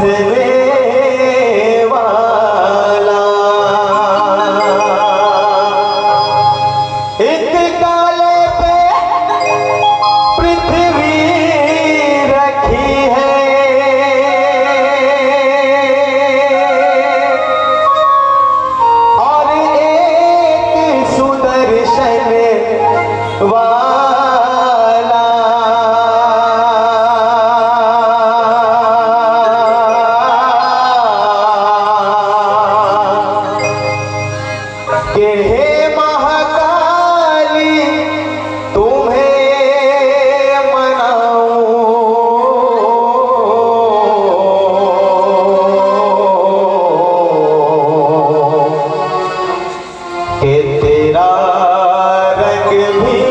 बसने वाला। एक काले पे पृथ्वी रखी है, और एक सुदर्शन वाला। के हे महाकाली तुम्हें मनाऊं, के तेरा रंग भी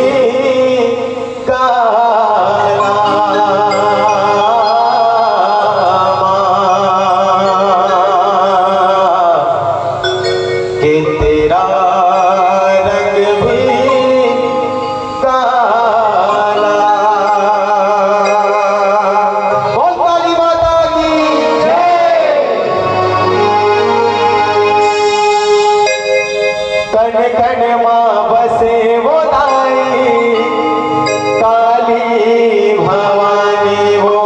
काला के तेरा रंग भी काला। बोल काली माता की जय। कण कण मां बसे वो दाई, काली भवानी वो।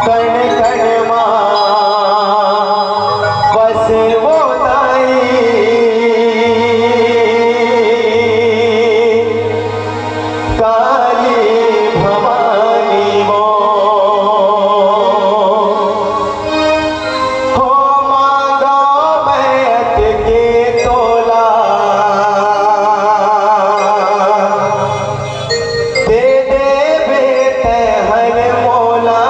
कण कण मां बसे वो दाई, काली भवानी वो। हो मांगा बैत के तोला, दे दे बेटे हर मोला।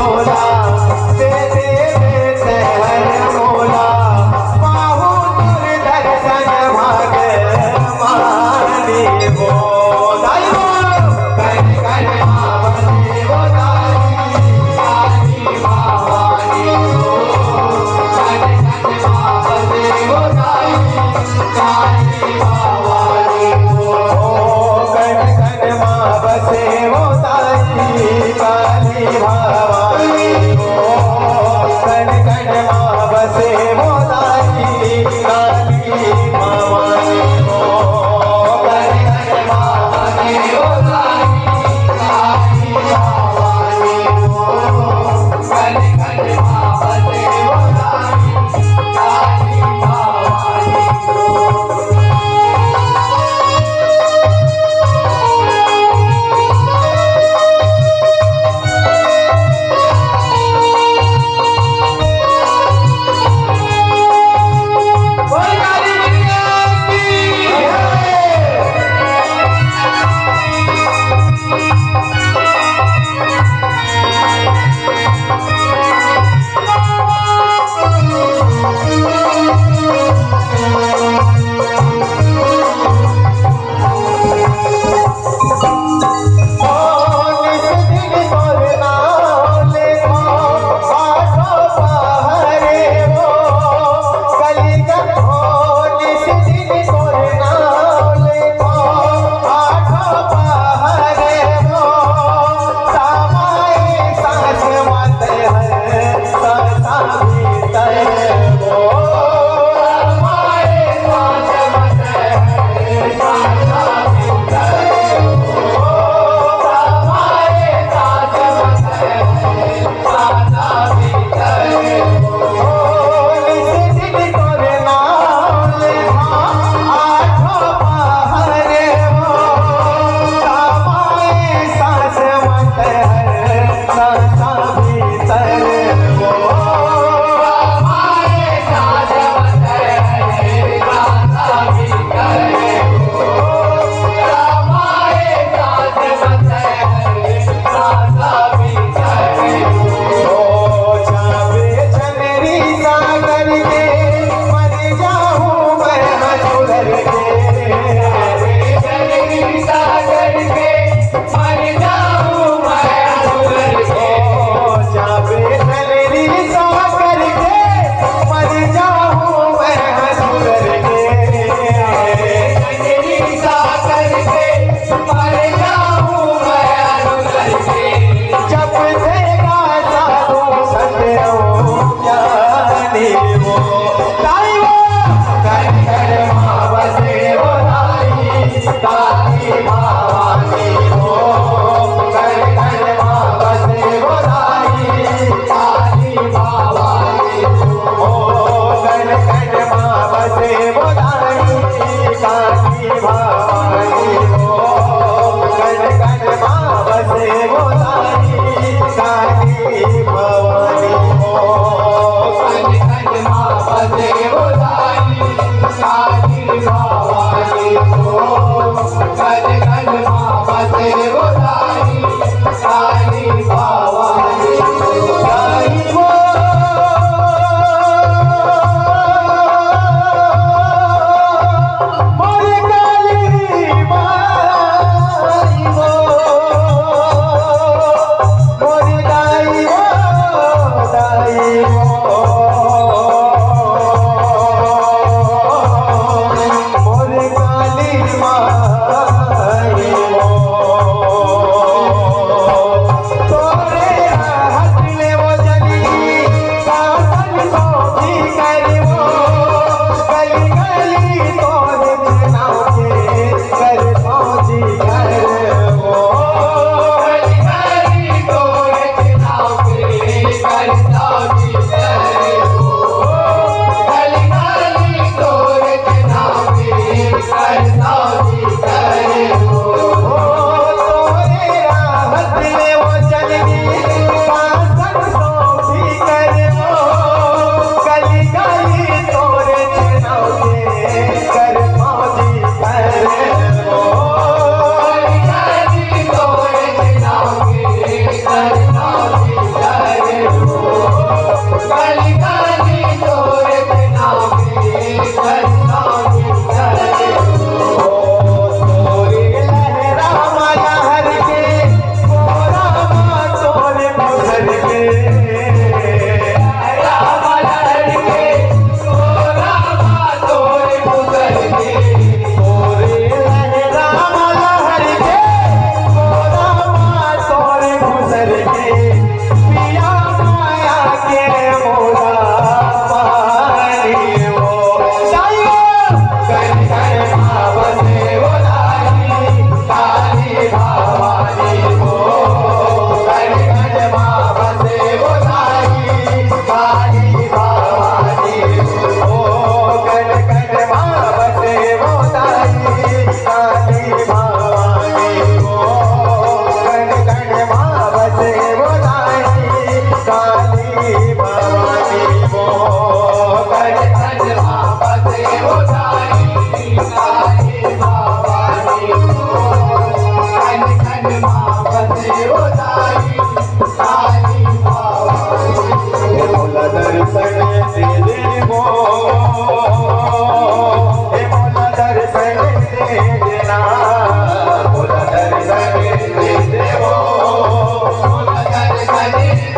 तोला दे दे बेटहर मोला पाहु तुर दर्शन भाग मानी वो दाई वो कर कर मावनी वो दाई काली भवानी वो कर कर मावनी वो दाई काली भवानी वो कर कर माँ बसे वो दाई काली भवानी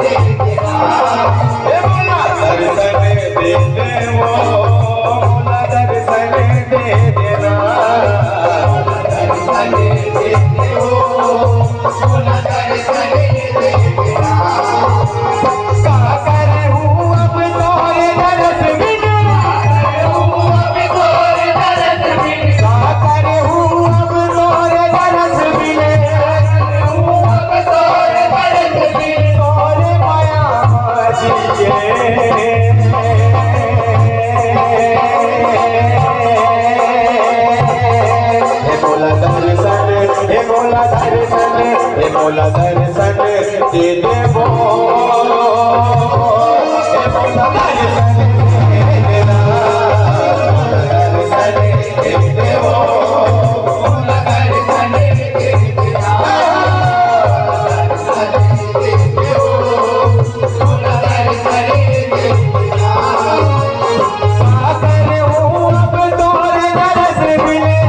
बोला दर्शन दे वो बोला दर्शन दे देना दर्शन दे वो बोला दर्शन दे देना का करूं अब तोरे दर्श बिना का करूं अब तोरे दर्श बिना तोरे माया जिए बोला दर्शन दे दे वो बोला दर्शन दे देना दर्शन दे दे वो बोला दर्शन दे देना दर्शन दे दे वो बोला दर्शन दे देना सागर हूँ अब तोरे दर्श मिले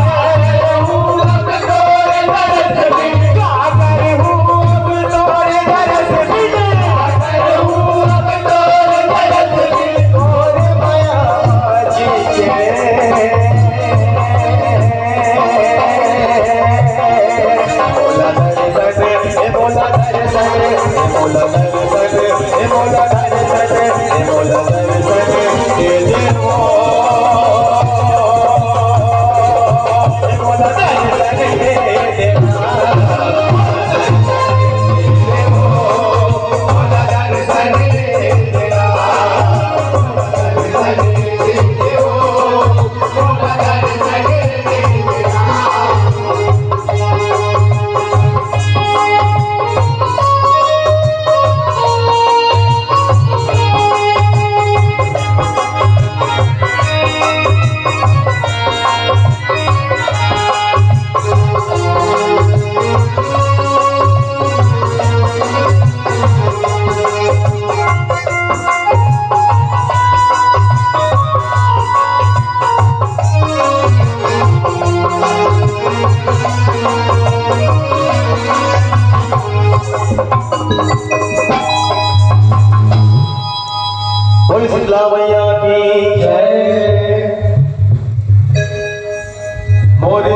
बोल शीतला मैया की जय। मोर